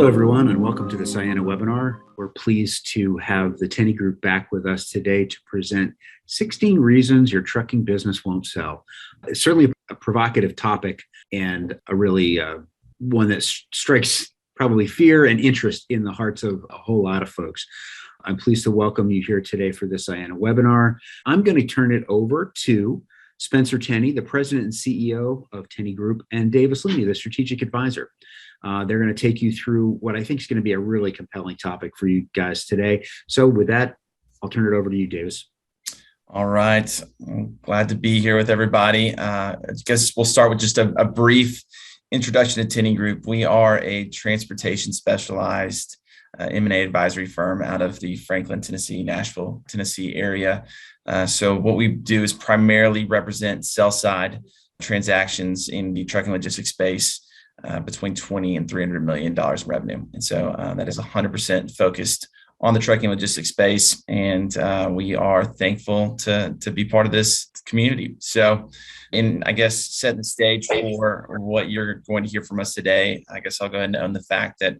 Hello, everyone, and welcome to the Ciena webinar. We're pleased to have the Tenny Group back with us today to present 16 reasons your trucking business won't sell. It's certainly a provocative topic and a really one that strikes probably fear and interest in the hearts of a whole lot of folks. I'm pleased to welcome you here today for the Ciena webinar. I'm going to turn it over to Spencer Tenny, the president and CEO of Tenny Group, and Davis Leaney, the strategic advisor. They're going to take you through what I think is going to be a really compelling topic for you guys today. So with that, I'll turn it over to you, Davis. All right. I'm glad to be here with everybody. I guess we'll start with just a brief introduction to Tenny Group. We are a transportation specialized M&A advisory firm out of the Franklin, Tennessee, Nashville, Tennessee area. So what we do is primarily represent sell-side transactions in the trucking logistics space. Between $20 and $300 million in revenue. And so that is 100% focused on the trucking logistics space. And we are thankful to be part of this community. So, and I guess setting the stage for what you're going to hear from us today, I guess I'll go ahead and own the fact that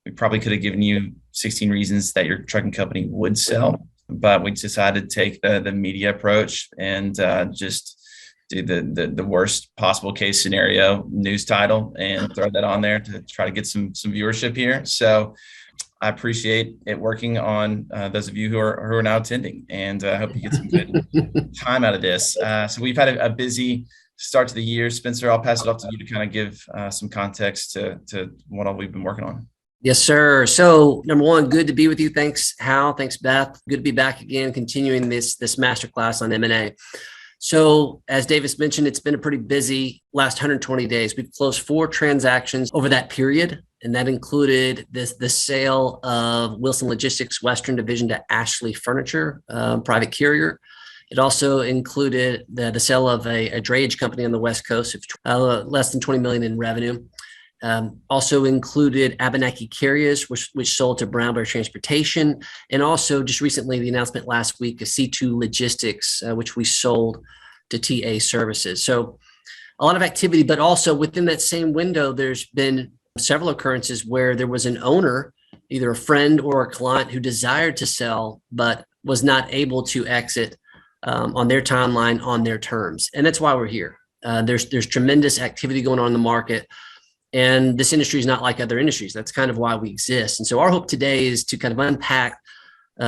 we probably could have given you 16 reasons that your trucking company would sell, but we decided to take the media approach and just do the worst possible case scenario news title and throw that on there to try to get some viewership here. So I appreciate it working on those of you who are now attending, and I hope you get some good time out of this. So we've had a busy start to the year. Spencer, I'll pass it off to you to kind of give some context to what all we've been working on. Yes, sir. So number one, good to be with you. Thanks, Hal. Thanks, Beth. Good to be back again, continuing this masterclass on M&A. So as Davis mentioned, it's been a pretty busy last 120 days. We've closed 4 transactions over that period, and that included the sale of Wilson Logistics Western Division to Ashley Furniture, private carrier. It also included the sale of a drayage company on the West Coast of less than $20 million in revenue. Also included Abenaki Carriers, which sold to Brown Bear Transportation, and also just recently the announcement last week of C2 Logistics, which we sold to TA Services. So a lot of activity, but also within that same window, there's been several occurrences where there was an owner, either a friend or a client, who desired to sell but was not able to exit on their timeline, on their terms, and that's why we're here. There's tremendous activity going on in the market. And this industry is not like other industries. That's kind of why we exist. And so our hope today is to kind of unpack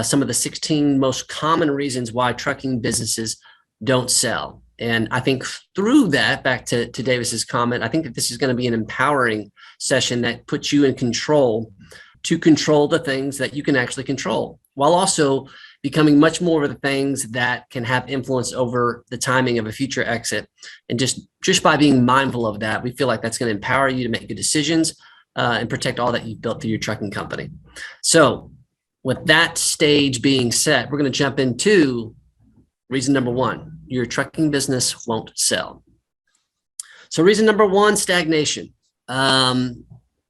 some of the 16 most common reasons why trucking businesses don't sell. And I think through that, back to Davis's comment, I think that this is going to be an empowering session that puts you in control to control the things that you can actually control, while also becoming much more of the things that can have influence over the timing of a future exit. And just by being mindful of that, we feel like that's going to empower you to make good decisions and protect all that you've built through your trucking company. So with that stage being set, we're going to jump into reason number 1, your trucking business won't sell. So reason number 1, stagnation.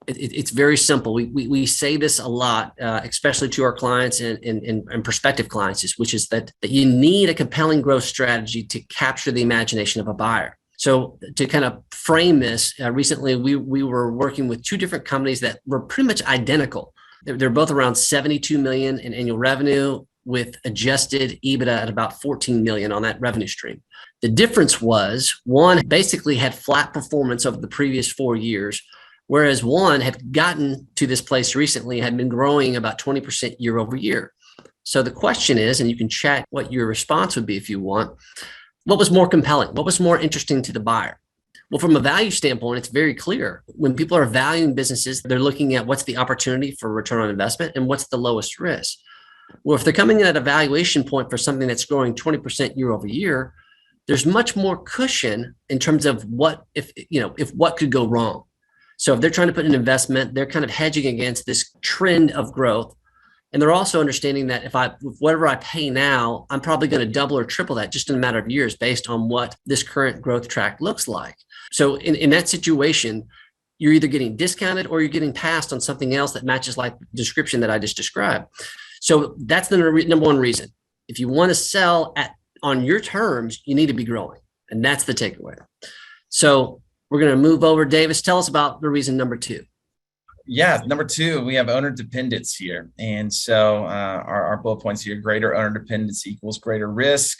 It's very simple. We say this a lot, especially to our clients and prospective clients, which is that you need a compelling growth strategy to capture the imagination of a buyer. So to kind of frame this, recently we were working with 2 different companies that were pretty much identical. They're both around $72 million in annual revenue, with adjusted EBITDA at about $14 million on that revenue stream. The difference was one basically had flat performance over the previous 4 years, whereas one had gotten to this place recently, had been growing about 20% year over year. So the question is, and you can chat what your response would be if you want, what was more compelling? What was more interesting to the buyer? Well, from a value standpoint, it's very clear. When people are valuing businesses, they're looking at what's the opportunity for return on investment and what's the lowest risk. Well, if they're coming in at a valuation point for something that's growing 20% year over year, there's much more cushion in terms of what if what could go wrong. So if they're trying to put an investment, they're kind of hedging against this trend of growth. And they're also understanding that if whatever I pay now, I'm probably going to double or triple that just in a matter of years based on what this current growth track looks like. So in that situation, you're either getting discounted or you're getting passed on something else that matches like the description that I just described. So that's the number 1 reason. If you want to sell on your terms, you need to be growing. And that's the takeaway. So we're going to move over. Davis, tell us about the reason number 2. Yeah, number two, we have owner dependence here. And so our bullet points here: greater owner dependence equals greater risk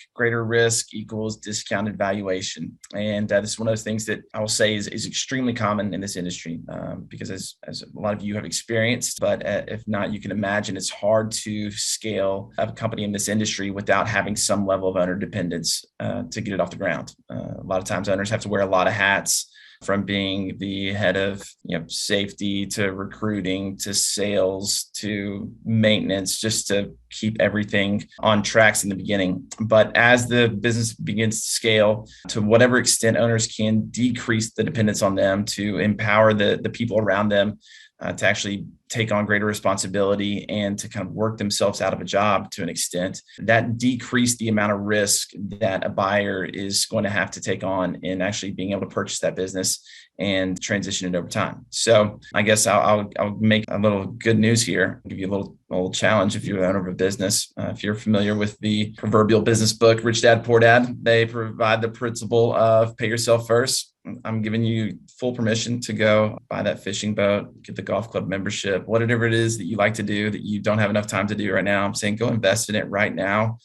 equals discounted valuation. And this is one of those things that I will say is extremely common in this industry because as a lot of you have experienced, but if not, you can imagine it's hard to scale a company in this industry without having some level of owner dependence to get it off the ground. A lot of times owners have to wear a lot of hats, from being the head of safety to recruiting to sales to maintenance, just to keep everything on tracks in the beginning. But as the business begins to scale, to whatever extent owners can decrease the dependence on them to empower the people around them to actually take on greater responsibility and to kind of work themselves out of a job to an extent, that decreased the amount of risk that a buyer is going to have to take on in actually being able to purchase that business and transition it over time. So I guess I'll make a little good news here, give you a little challenge if you're the owner of a business. If you're familiar with the proverbial business book, Rich Dad, Poor Dad, they provide the principle of pay yourself first. I'm giving you full permission to go buy that fishing boat, get the golf club membership, whatever it is that you like to do that you don't have enough time to do right now. I'm saying go invest in it right now,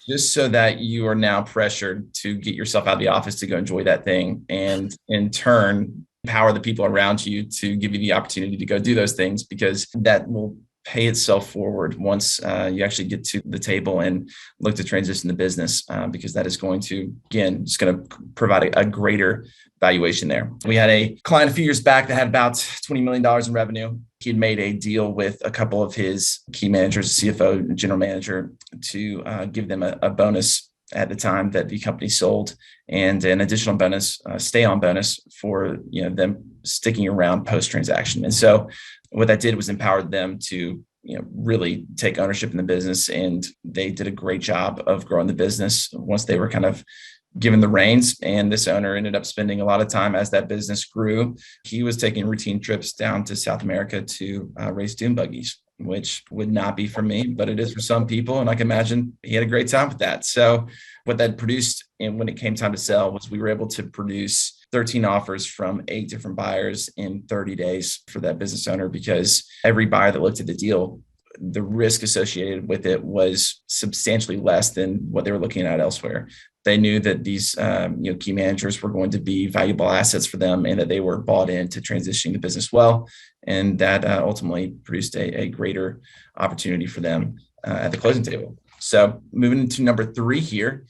just so that you are now pressured to get yourself out of the office to go enjoy that thing, and in turn empower the people around you to give you the opportunity to go do those things, because that will pay itself forward once you actually get to the table and look to transition the business, because that is going to, again, just going to provide a greater valuation there. We had a client a few years back that had about $20 million in revenue. He had made a deal with a couple of his key managers, CFO and general manager, to give them a bonus at the time that the company sold, and an additional bonus, stay on bonus for them sticking around post transaction. And so what that did was empowered them to really take ownership in the business, and they did a great job of growing the business once they were kind of given the reins. And this owner ended up spending a lot of time as that business grew. He was taking routine trips down to South America to race dune buggies, which would not be for me, but it is for some people. And I can imagine he had a great time with that. So what that produced, and when it came time to sell, was we were able to produce 13 offers from 8 different buyers in 30 days for that business owner, because every buyer that looked at the deal, the risk associated with it was substantially less than what they were looking at elsewhere. They knew that these key managers were going to be valuable assets for them, and that they were bought into transitioning the business well. And that ultimately produced a greater opportunity for them at the closing table. So moving into number 3 here,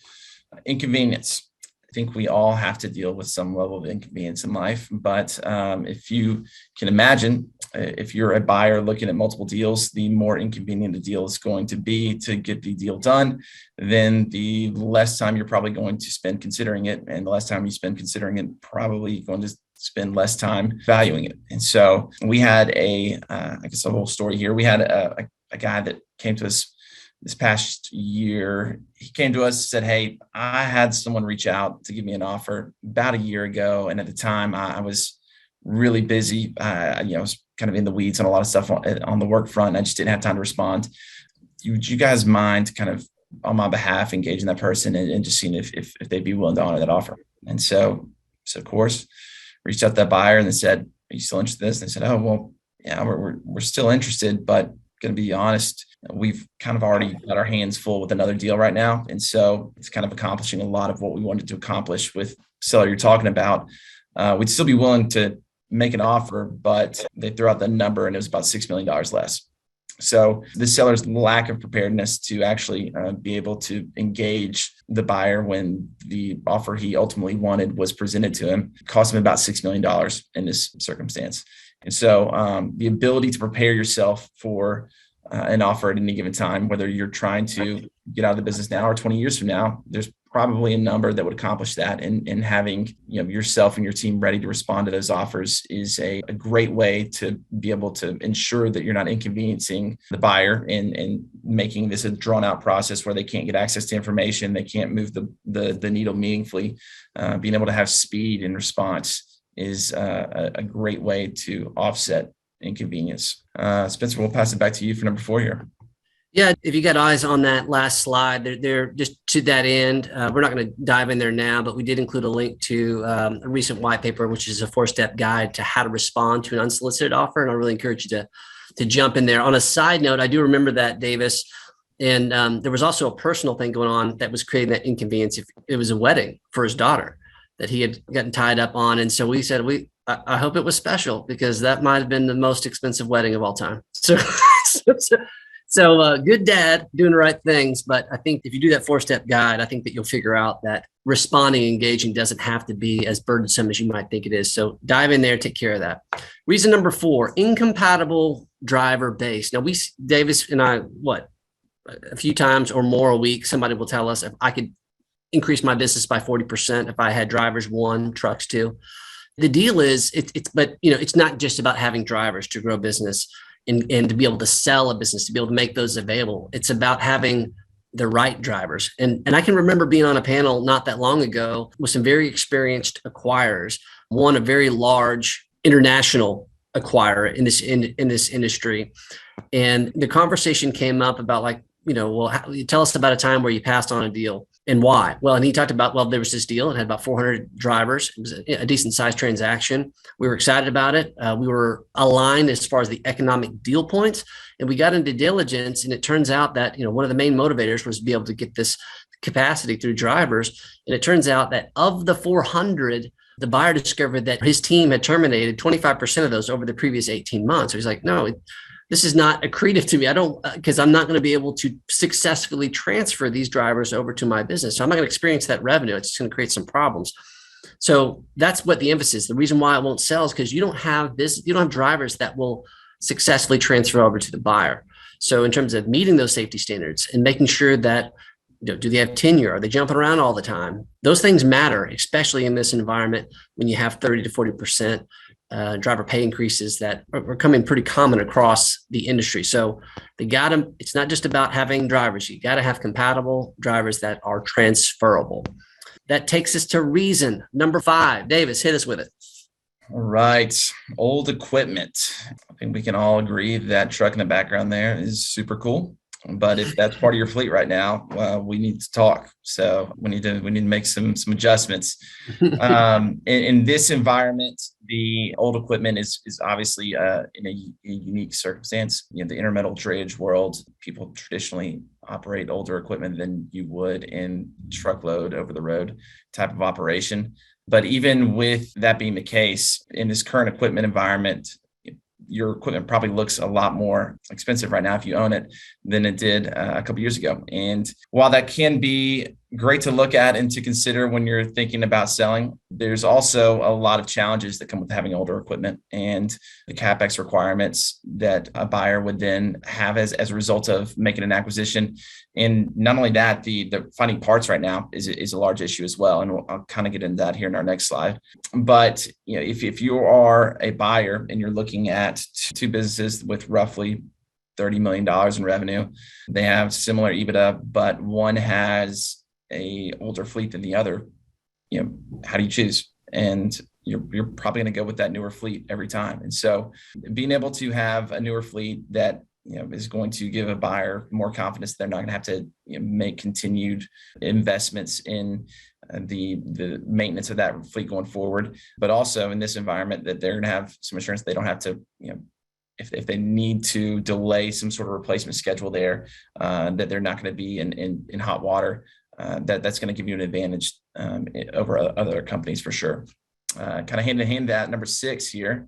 inconvenience. I think we all have to deal with some level of inconvenience in life. But if you can imagine, if you're a buyer looking at multiple deals, the more inconvenient the deal is going to be to get the deal done, then the less time you're probably going to spend considering it. And the less time you spend considering it, probably going to spend less time valuing it. And so we had a whole story here. We had a guy that came to us this past year. He came to us and said, "Hey, I had someone reach out to give me an offer about a year ago. And at the time I was really busy. I was kind of in the weeds on a lot of stuff on the work front. And I just didn't have time to respond. Would you guys mind kind of on my behalf engaging that person and just seeing if they'd be willing to honor that offer?" And so of course, reached out to that buyer and they said, "Are you still interested in this?" And they said, "Oh, well, yeah, we're still interested, but going to be honest, we've kind of already got our hands full with another deal right now. And so it's kind of accomplishing a lot of what we wanted to accomplish with the seller you're talking about. We'd still be willing to make an offer, but they threw out the number and it was about $6 million less." So the seller's lack of preparedness to actually be able to engage the buyer when the offer he ultimately wanted was presented to him cost him about $6 million in this circumstance. And so the ability to prepare yourself for an offer at any given time, whether you're trying to get out of the business now or 20 years from now, there's probably a number that would accomplish that. And having yourself and your team ready to respond to those offers is a great way to be able to ensure that you're not inconveniencing the buyer and making this a drawn out process where they can't get access to information, they can't move the needle meaningfully. Being able to have speed in response is a great way to offset inconvenience. Spencer, we'll pass it back to you for number 4 here. Yeah, if you got eyes on that last slide, they're just to that end. We're not going to dive in there now, but we did include a link to a recent white paper, which is a 4-step guide to how to respond to an unsolicited offer. And I really encourage you to jump in there. On a side note, I do remember that, Davis, and there was also a personal thing going on that was creating that inconvenience. If it was a wedding for his daughter that he had gotten tied up on, and so we said I hope it was special because that might have been the most expensive wedding of all time. So good dad doing the right things. But I think if you do that 4-step guide, I think that you'll figure out that responding, engaging doesn't have to be as burdensome as you might think it is. So dive in there, take care of that. Reason number 4, incompatible driver base. Now Davis and I, a few times or more a week, somebody will tell us if I could increase my business by 40% if I had drivers 1, trucks 2. The deal is it's not just about having drivers to grow business. And to be able to sell a business, to be able to make those available. It's about having the right drivers. And I can remember being on a panel not that long ago with some very experienced acquirers, one a very large international acquirer in this industry. And the conversation came up about tell us about a time where you passed on a deal and why. Well, and he talked about, there was this deal. It had about 400 drivers. It was a decent sized transaction. We were excited about it. We were aligned as far as the economic deal points, and we got into diligence. And it turns out that, one of the main motivators was to be able to get this capacity through drivers. And it turns out that of the 400, the buyer discovered that his team had terminated 25% of those over the previous 18 months. So he's like, no, this is not accretive to me. Because I'm not going to be able to successfully transfer these drivers over to my business. So I'm not going to experience that revenue. It's going to create some problems. So that's what the emphasis. The reason why it won't sell is because you don't have drivers that will successfully transfer over to the buyer. So in terms of meeting those safety standards and making sure that, do they have tenure? Are they jumping around all the time? Those things matter, especially in this environment when you have 30 to 40% driver pay increases that are becoming pretty common across the industry. So it's not just about having drivers. You got to have compatible drivers that are transferable. That takes us to reason number 5. Davis, hit us with it. All right. Old equipment. I think we can all agree that truck in the background there is super cool. But if that's part of your fleet right now, we need to talk. So we need to make some adjustments. In this environment, the old equipment is obviously in a unique circumstance. The intermodal drayage world, people traditionally operate older equipment than you would in truckload over the road type of operation. But even with that being the case, in this current equipment environment, your equipment probably looks a lot more expensive right now if you own it than it did a couple of years ago. And while that can be great to look at and to consider when you're thinking about selling, there's also a lot of challenges that come with having older equipment and the CapEx requirements that a buyer would then have as a result of making an acquisition. And not only that, the finding parts right now is a large issue as well. And I'll kind of get into that here in our next slide. But if you are a buyer and you're looking at two businesses with roughly $30 million in revenue, they have similar EBITDA, but one has a older fleet than the other, how do you choose? And you're probably going to go with that newer fleet every time. And so being able to have a newer fleet that is going to give a buyer more confidence they're not going to have to make continued investments in the maintenance of that fleet going forward, but also in this environment that they're going to have some assurance they don't have to, if they need to delay some sort of replacement schedule there, that they're not going to be in hot water. That's going to give you an advantage over other companies for sure. Kind of hand in hand that number 6 here.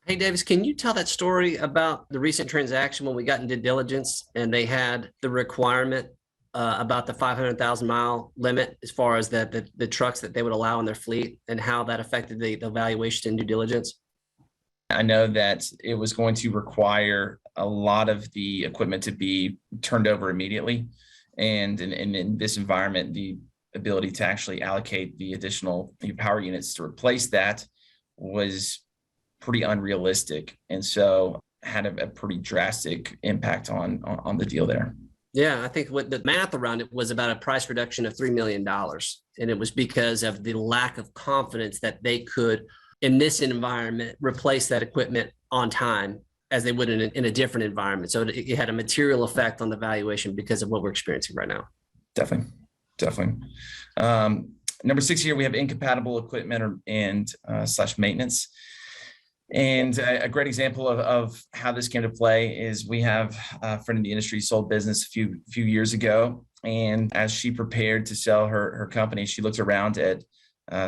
Hey, Davis, can you tell that story about the recent transaction when we got into diligence and they had the requirement about the 500,000 mile limit as far as the trucks that they would allow in their fleet and how that affected the valuation and due diligence? I know that it was going to require a lot of the equipment to be turned over immediately. And in this environment, the ability to actually allocate the additional power units to replace that was pretty unrealistic. And so had a pretty drastic impact on the deal there. Yeah, I think what the math around it was about a price reduction of $3 million. And it was because of the lack of confidence that they could, in this environment, replace that equipment on time as they would in a different environment. So it had a material effect on the valuation because of what we're experiencing right now. Definitely. Number 6 here, we have incompatible equipment and slash maintenance. And a great example of how this came to play is we have a friend in the industry sold business a few years ago. And as she prepared to sell her company, she looked around at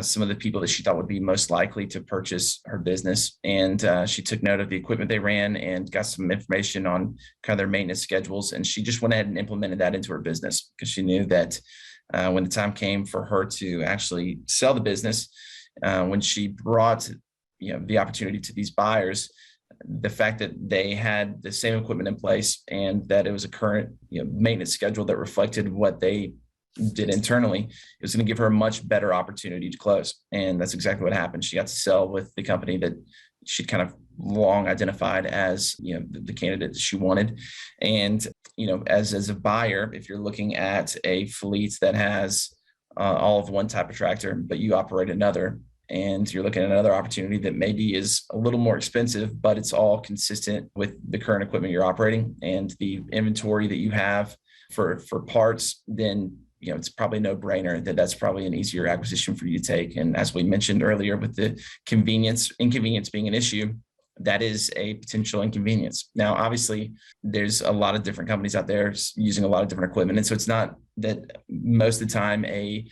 some of the people that she thought would be most likely to purchase her business. And she took note of the equipment they ran and got some information on kind of their maintenance schedules. And she just went ahead and implemented that into her business because she knew that when the time came for her to actually sell the business, when she brought the opportunity to these buyers, the fact that they had the same equipment in place and that it was a current maintenance schedule that reflected what they did internally, it was going to give her a much better opportunity to close. And that's exactly what happened. She got to sell with the company that she'd kind of long identified as the candidate that she wanted. And as a buyer, if you're looking at a fleet that has all of one type of tractor, but you operate another, and you're looking at another opportunity that maybe is a little more expensive, but it's all consistent with the current equipment you're operating and the inventory that you have for parts, then it's probably no brainer that's probably an easier acquisition for you to take. And as we mentioned earlier, with the inconvenience being an issue, that is a potential inconvenience. Now, obviously, there's a lot of different companies out there using a lot of different equipment. And so it's not that most of the time a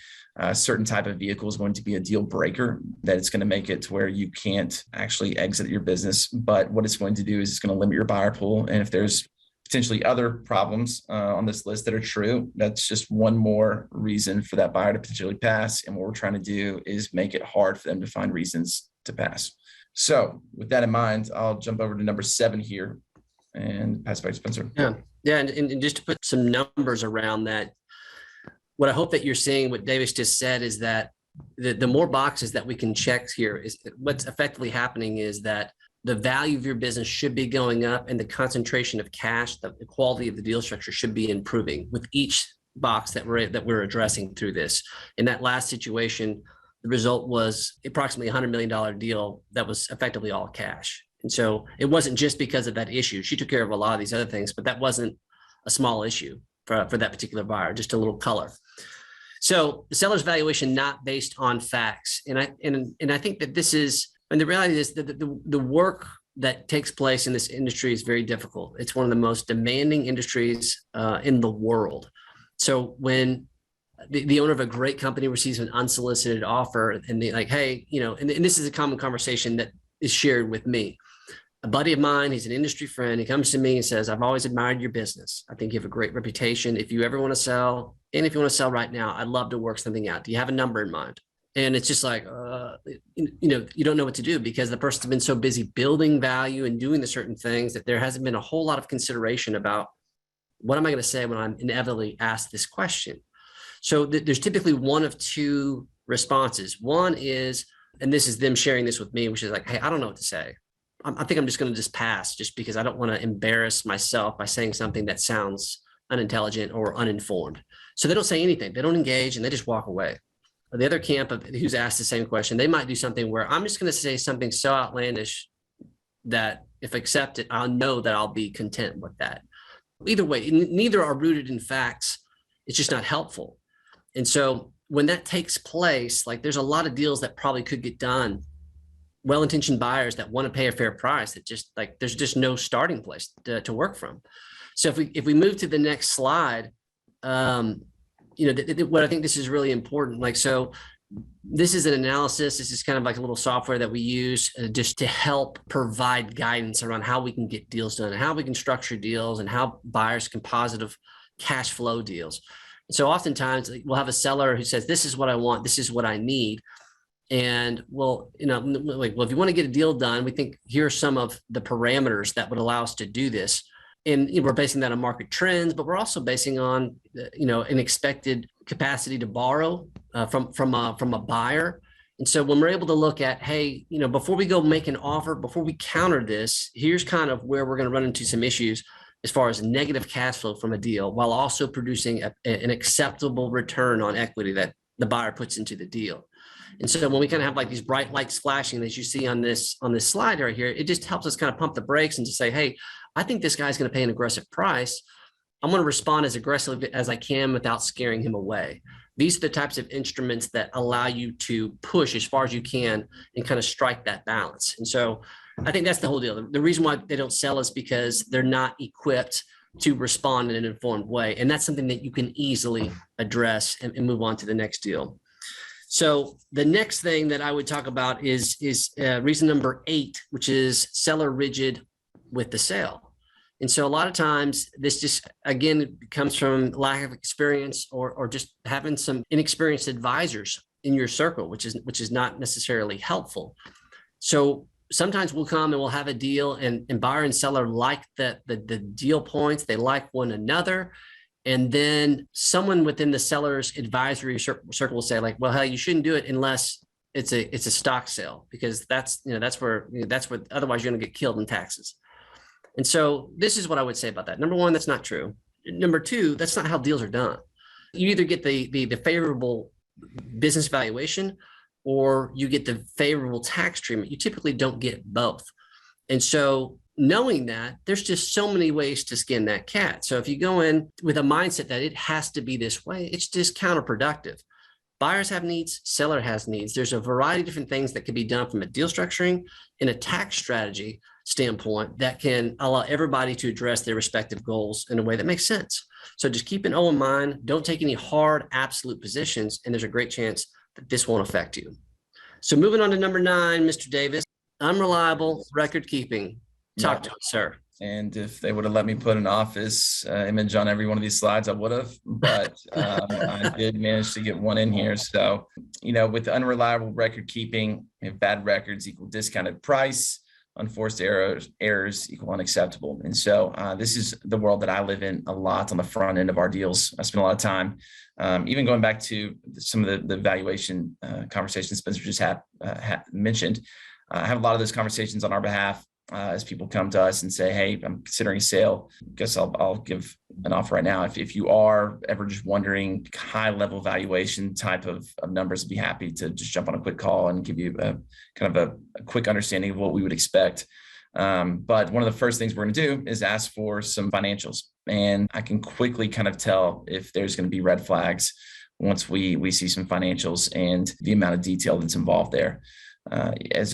certain type of vehicle is going to be a deal breaker, that it's going to make it to where you can't actually exit your business. But what it's going to do is it's going to limit your buyer pool. And if there's potentially other problems on this list that are true, that's just one more reason for that buyer to potentially pass. And what we're trying to do is make it hard for them to find reasons to pass. So with that in mind, I'll jump over to number 7 here and pass it back to Spencer. Yeah. And just to put some numbers around that, what I hope that you're seeing, what Davis just said, is that the more boxes that we can check here, is what's effectively happening is that the value of your business should be going up and the concentration of cash, the quality of the deal structure should be improving with each box that we're addressing through this. In that last situation, the result was approximately $100 million deal that was effectively all cash. And so it wasn't just because of that issue. She took care of a lot of these other things, but that wasn't a small issue for that particular buyer, just a little color. So the seller's valuation not based on facts. And I think that this is, and the reality is that the work that takes place in this industry is very difficult. It's one of the most demanding industries in the world. So when the owner of a great company receives an unsolicited offer and they're like, hey, and this is a common conversation that is shared with me. A buddy of mine, he's an industry friend. He comes to me and says, I've always admired your business. I think you have a great reputation. If you ever want to sell, and if you want to sell right now, I'd love to work something out. Do you have a number in mind? And it's just like, you don't know what to do because the person's been so busy building value and doing the certain things that there hasn't been a whole lot of consideration about what am I going to say when I'm inevitably asked this question. So there's typically one of two responses. One is, and this is them sharing this with me, which is like, hey, I don't know what to say. I think I'm just going to just pass just because I don't want to embarrass myself by saying something that sounds unintelligent or uninformed. So they don't say anything. They don't engage and they just walk away. The other camp who's asked the same question, they might do something where I'm just going to say something so outlandish that if accepted, I'll know that I'll be content with that. Either way, neither are rooted in facts. It's just not helpful. And so when that takes place, like there's a lot of deals that probably could get done. Well-intentioned buyers that want to pay a fair price that just like there's just no starting place to work from. So if we move to the next slide, what I think this is really important. Like, so this is an analysis. This is kind of like a little software that we use just to help provide guidance around how we can get deals done and how we can structure deals and how buyers can positive cash flow deals. So oftentimes we'll have a seller who says, this is what I want. This is what I need. And well, if you want to get a deal done, we think here are some of the parameters that would allow us to do this. And we're basing that on market trends, but we're also basing on, an expected capacity to borrow from a buyer. And so when we're able to look at, hey, before we go make an offer, before we counter this, here's kind of where we're going to run into some issues as far as negative cash flow from a deal, while also producing an acceptable return on equity that the buyer puts into the deal. And so when we kind of have like these bright lights flashing, as you see on this slide right here, it just helps us kind of pump the brakes and just say, hey, I think this guy's going to pay an aggressive price. I'm going to respond as aggressively as I can without scaring him away. These are the types of instruments that allow you to push as far as you can and kind of strike that balance. And so I think that's the whole deal. The reason why they don't sell is because they're not equipped to respond in an informed way. And that's something that you can easily address and move on to the next deal. So the next thing that I would talk about is reason number 8, which is seller rigid with the sale. And so a lot of times this just, again, comes from lack of experience or just having some inexperienced advisors in your circle, which is not necessarily helpful. So sometimes we'll come and we'll have a deal and buyer and seller like the deal points. They like one another. And then someone within the seller's advisory circle will say like, well, hell, you shouldn't do it unless it's a stock sale, because that's where otherwise you're going to get killed in taxes. And so this is what I would say about that. Number 1, that's not true. Number 2, that's not how deals are done. You either get the favorable business valuation or you get the favorable tax treatment. You typically don't get both. And so knowing that, there's just so many ways to skin that cat. So if you go in with a mindset that it has to be this way, it's just counterproductive. Buyers have needs, seller has needs. There's a variety of different things that can be done from a deal structuring and a tax strategy standpoint that can allow everybody to address their respective goals in a way that makes sense. So just keep an O in mind. Don't take any hard, absolute positions, and there's a great chance that this won't affect you. So moving on to number 9, Mr. Davis, unreliable record keeping. Talk to us, sir. And if they would have let me put an office image on every one of these slides, I would have. But I did manage to get one in here. So, with unreliable record keeping, bad records equal discounted price, unforced errors equal unacceptable. And so this is the world that I live in a lot on the front end of our deals. I spend a lot of time, even going back to some of the valuation conversations Spencer just mentioned. I have a lot of those conversations on our behalf. As people come to us and say, hey, I'm considering a sale, guess I'll give an offer right now. If you are ever just wondering high level valuation type of numbers, I'd be happy to just jump on a quick call and give you a quick understanding of what we would expect. But one of the first things we're going to do is ask for some financials. And I can quickly kind of tell if there's going to be red flags once we see some financials and the amount of detail that's involved there. As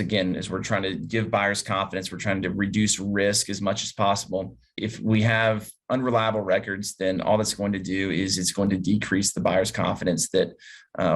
we're trying to give buyers confidence, we're trying to reduce risk as much as possible. If we have unreliable records, then all that's going to do is it's going to decrease the buyer's confidence that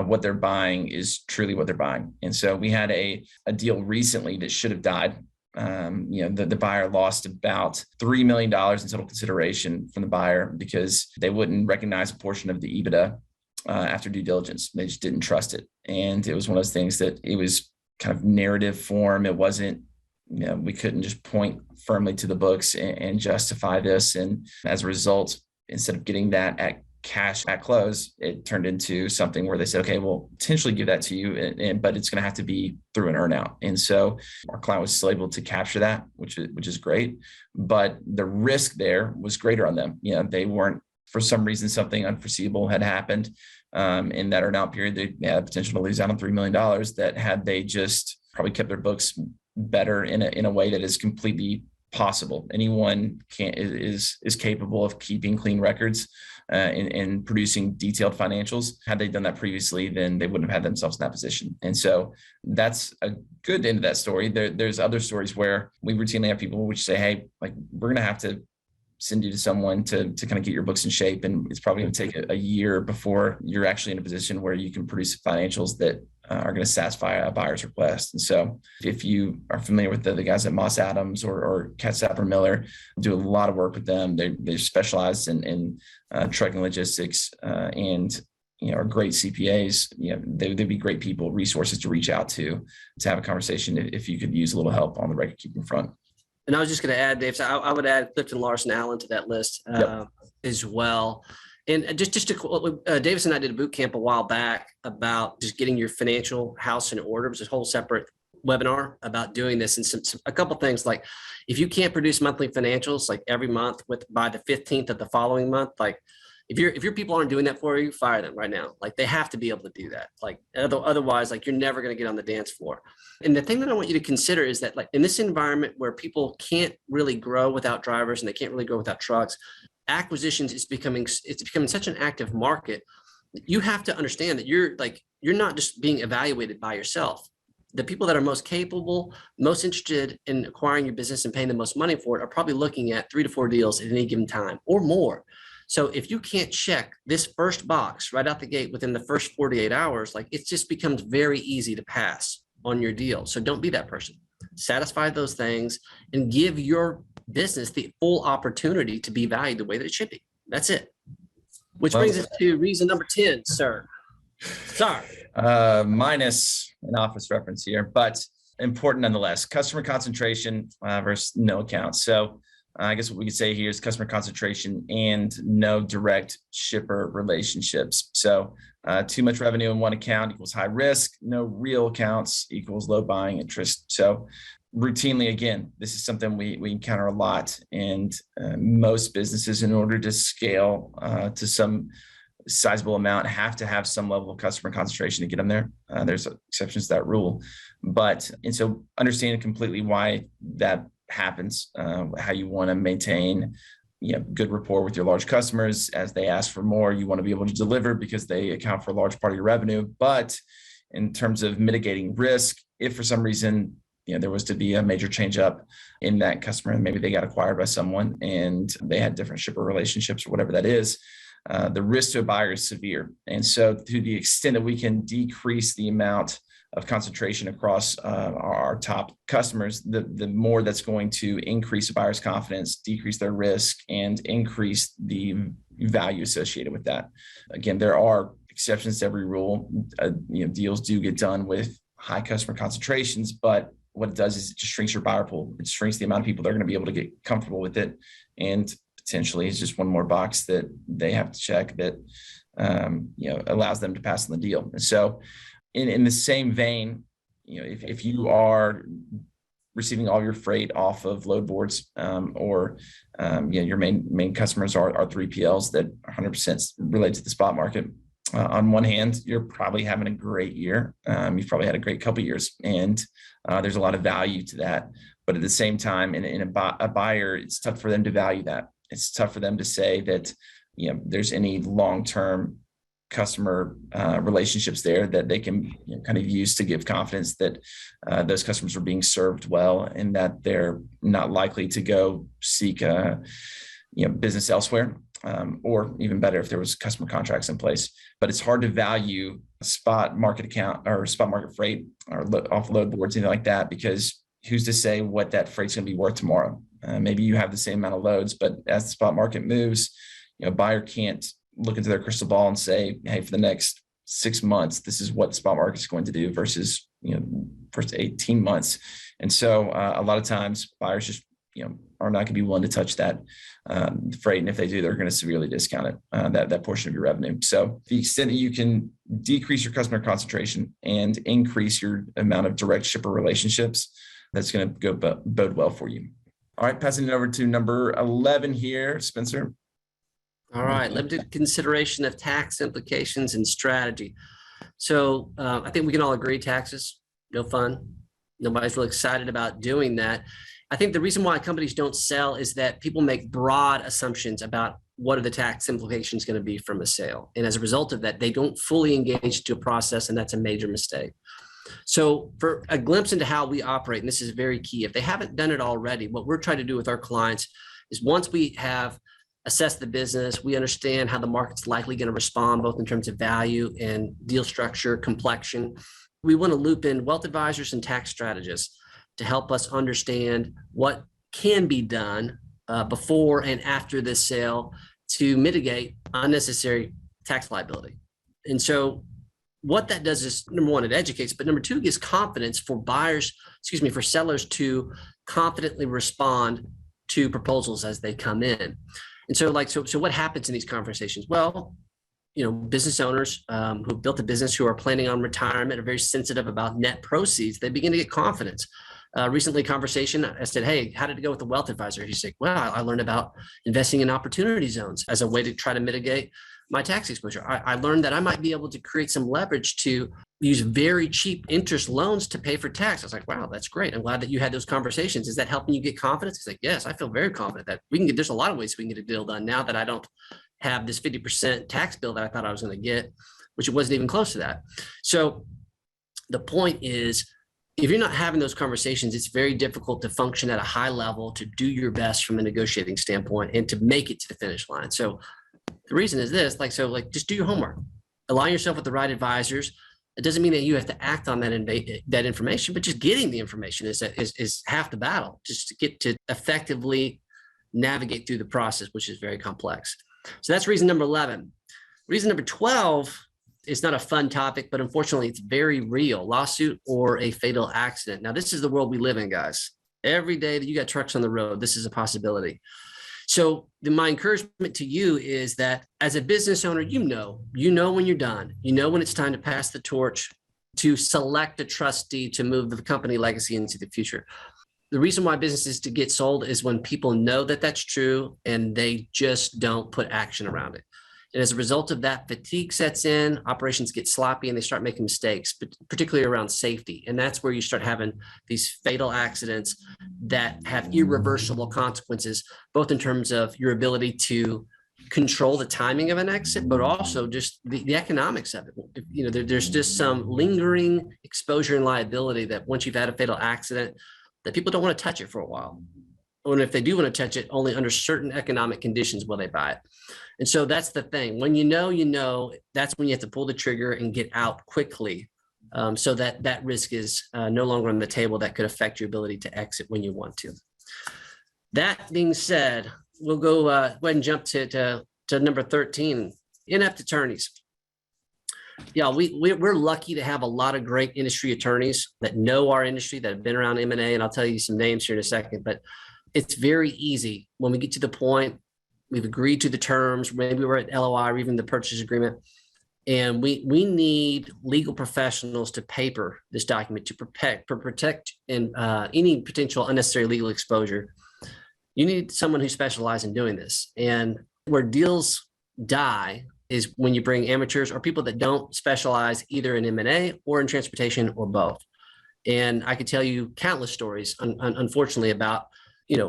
what they're buying is truly what they're buying. And so we had a deal recently that should have died. The buyer lost about $3 million in total consideration from the buyer because they wouldn't recognize a portion of the EBITDA after due diligence. They just didn't trust it. And it was one of those things that it was kind of narrative form. It wasn't, we couldn't just point firmly to the books and justify this. And as a result, instead of getting that at cash at close, it turned into something where they said, okay, we'll potentially give that to you, but it's going to have to be through an earnout. And so our client was still able to capture that, which is great. But the risk there was greater on them. They weren't, for some reason, something unforeseeable had happened. In that earnout period, they had potential to lose out on $3 million that had they just probably kept their books better in a way that is completely possible. Anyone is capable of keeping clean records and producing detailed financials. Had they done that previously, then they wouldn't have had themselves in that position. And so that's a good end of that story. There's other stories where we routinely have people which say, hey, like, we're going to have to send you to someone to kind of get your books in shape. And it's probably going to take a year before you're actually in a position where you can produce financials that are going to satisfy a buyer's request. And so if you are familiar with the guys at Moss Adams or Katz Miller, do a lot of work with them. They're specialized in trucking logistics and are great CPAs. They'd be great people, resources to reach out to have a conversation if you could use a little help on the record keeping front. And I was just going to add, Dave, so I would add Clifton Larson Allen to that list as well. And just to Davis and I did a boot camp a while back about just getting your financial house in order. It was a whole separate webinar about doing this. And a couple of things, like if you can't produce monthly financials like every month by the 15th of the following month, like If your people aren't doing that for you, fire them right now. Like, they have to be able to do that. Like, otherwise, like, you're never going to get on the dance floor. And the thing that I want you to consider is that, like, in this environment where people can't really grow without drivers and they can't really grow without trucks, acquisitions is becoming such an active market. You have to understand that you're not just being evaluated by yourself. The people that are most capable, most interested in acquiring your business and paying the most money for it are probably looking at 3 to 4 deals at any given time or more. So if you can't check this first box right out the gate within the first 48 hours, like, it just becomes very easy to pass on your deal. So don't be that person. Satisfy those things and give your business the full opportunity to be valued the way that it should be. That's it. Which brings us to reason number 10, sir. Sorry. Minus an office reference here, but important nonetheless. Customer concentration versus no accounts. So I guess what we could say here is customer concentration and no direct shipper relationships. So too much revenue in one account equals high risk. No real accounts equals low buying interest. So routinely, again, this is something we encounter a lot. And most businesses, in order to scale to some sizable amount, have to have some level of customer concentration to get them there. There's exceptions to that rule. And so understanding completely why that happens, how you want to maintain good rapport with your large customers. As they ask for more, you want to be able to deliver because they account for a large part of your revenue. But in terms of mitigating risk, if for some reason there was to be a major change up in that customer and maybe they got acquired by someone and they had different shipper relationships or whatever that is, the risk to a buyer is severe. And so to the extent that we can decrease the amount of concentration across our top customers, the more that's going to increase a buyer's confidence, decrease their risk, and increase the value associated with that. Again, there are exceptions to every rule. Deals do get done with high customer concentrations, but what it does is it just shrinks your buyer pool. It shrinks the amount of people that are going to be able to get comfortable with it. And potentially it's just one more box that they have to check that allows them to pass on the deal. And so in the same vein, if you are receiving all your freight off of load boards, or your main customers are 3PLs that are 100% related to the spot market. On one hand, you're probably having a great year. You've probably had a great couple of years, and there's a lot of value to that. But at the same time, in a buyer, it's tough for them to value that. It's tough for them to say that there's any long-term customer relationships there that they can kind of use to give confidence that those customers are being served well and that they're not likely to go seek business elsewhere, or even better if there was customer contracts in place. But it's hard to value a spot market account or spot market freight or off load boards, anything like that, because who's to say what that freight's going to be worth tomorrow? Maybe you have the same amount of loads, but as the spot market moves, a buyer can't look into their crystal ball and say, hey, for the next 6 months, this is what the spot market is going to do versus, first 18 months. And so a lot of times buyers just, are not going to be willing to touch that freight. And if they do, they're going to severely discount it, that portion of your revenue. So the extent that you can decrease your customer concentration and increase your amount of direct shipper relationships, that's going to bode well for you. All right, passing it over to number 11 here, Spencer. All right, limited consideration of tax implications and strategy. So I think we can all agree taxes, no fun. Nobody's really excited about doing that. I think the reason why companies don't sell is that people make broad assumptions about what are the tax implications going to be from a sale. And as a result of that, they don't fully engage to a process, and that's a major mistake. So for a glimpse into how we operate, and this is very key, if they haven't done it already, what we're trying to do with our clients is once we have assessed the business, we understand how the market's likely going to respond, both in terms of value and deal structure, complexion. We want to loop in wealth advisors and tax strategists to help us understand what can be done before and after this sale to mitigate unnecessary tax liability. And so what that does is, number one, it educates, but number two, it gives confidence for for sellers to confidently respond to proposals as they come in. And so what happens in these conversations? Well, business owners who've built a business, who are planning on retirement, are very sensitive about net proceeds. They begin to get confidence Recently conversation, I said, hey, how did it go with the wealth advisor? He's like, well, I learned about investing in opportunity zones as a way to try to mitigate my tax exposure. I learned that I might be able to create some leverage to use very cheap interest loans to pay for tax. I was like, wow, that's great. I'm glad that you had those conversations. Is that helping you get confidence? He's like, yes, I feel very confident that we can get, there's a lot of ways we can get a deal done now that I don't have this 50% tax bill that I thought I was going to get, which it wasn't even close to that. So the point is, if you're not having those conversations, it's very difficult to function at a high level, to do your best from a negotiating standpoint and to make it to the finish line. So the reason is this, just do your homework, align yourself with the right advisors. It doesn't mean that you have to act on that information, but just getting the information is half the battle, just to get to effectively navigate through the process, which is very complex. So that's reason number 11. Reason number 12 is not a fun topic, but unfortunately it's very real: lawsuit or a fatal accident. Now, this is the world we live in, guys. Every day that you got trucks on the road, this is a possibility. So my encouragement to you is that as a business owner, you know when you're done, when it's time to pass the torch, to select a trustee to move the company legacy into the future. The reason why businesses to get sold is when people know that that's true and they just don't put action around it. And as a result of that, fatigue sets in, operations get sloppy, and they start making mistakes, but particularly around safety. And that's where you start having these fatal accidents that have irreversible consequences, both in terms of your ability to control the timing of an exit, but also just the economics of it. There's just some lingering exposure and liability that once you've had a fatal accident, that people don't want to touch it for a while. And if they do want to touch it, only under certain economic conditions will they buy it. And so that's the thing. When you know, that's when you have to pull the trigger and get out quickly, so that risk is no longer on the table that could affect your ability to exit when you want to. That being said, we'll go ahead and jump to number 13, inept attorneys. Yeah, we're lucky to have a lot of great industry attorneys that know our industry, that have been around M&A, and I'll tell you some names here in a second, but it's very easy when we get to the point, we've agreed to the terms, maybe we're at LOI or even the purchase agreement, and we need legal professionals to paper this document to protect and any potential unnecessary legal exposure. You need someone who specializes in doing this. And where deals die is when you bring amateurs or people that don't specialize either in M&A or in transportation or both. And I could tell you countless stories, unfortunately, about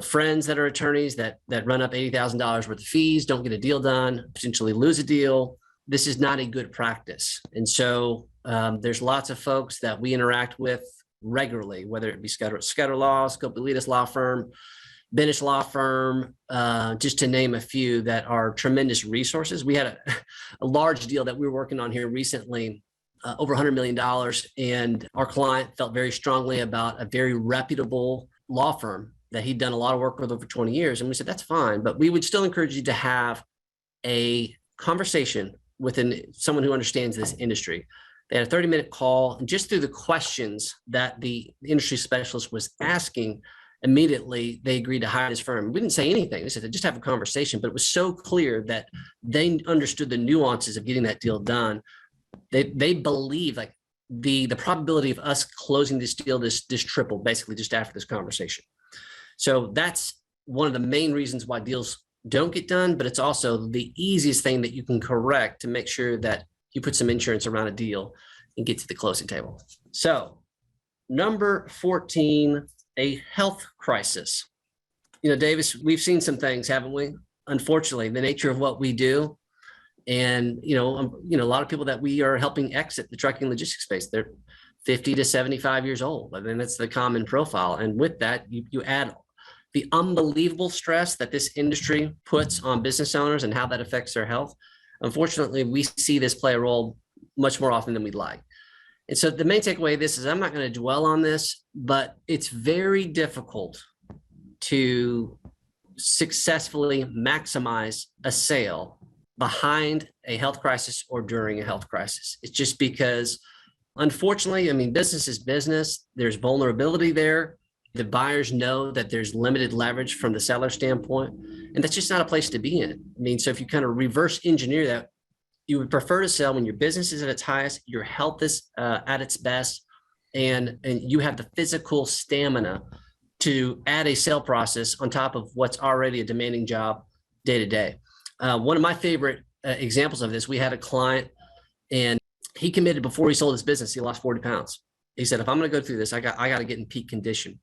friends that are attorneys that run up $80,000 worth of fees, don't get a deal done, potentially lose a deal. This is not a good practice. And so there's lots of folks that we interact with regularly, whether it be Scudder Law, Scopelitis Law Firm, Benish Law Firm, just to name a few that are tremendous resources. We had a large deal that we were working on here recently, over $100 million. And our client felt very strongly about a very reputable law firm that he'd done a lot of work with over 20 years. And we said, that's fine, but we would still encourage you to have a conversation with someone who understands this industry. They had a 30-minute call, and just through the questions that the industry specialist was asking, immediately they agreed to hire this firm. We didn't say anything. They said, just have a conversation, but it was so clear that they understood the nuances of getting that deal done. They believe like the probability of us closing this deal, this tripled basically just after this conversation. So that's one of the main reasons why deals don't get done, but it's also the easiest thing that you can correct to make sure that you put some insurance around a deal and get to the closing table. So number 14, a health crisis. Davis, we've seen some things, haven't we? Unfortunately, the nature of what we do. And, a lot of people that we are helping exit the trucking logistics space, they're 50 to 75 years old. I mean, that's the common profile. And with that, you add the unbelievable stress that this industry puts on business owners and how that affects their health. Unfortunately, we see this play a role much more often than we'd like. And so the main takeaway of this is, I'm not going to dwell on this, but it's very difficult to successfully maximize a sale behind a health crisis or during a health crisis. It's just because, unfortunately, business is business. There's vulnerability there. The buyers know that there's limited leverage from the seller standpoint, and that's just not a place to be in. So if you kind of reverse engineer that, you would prefer to sell when your business is at its highest, your health is at its best, and you have the physical stamina to add a sale process on top of what's already a demanding job day to day. One of my favorite examples of this, we had a client and he committed before he sold his business, he lost 40 pounds. He said, if I'm going to go through this, I got to get in peak condition.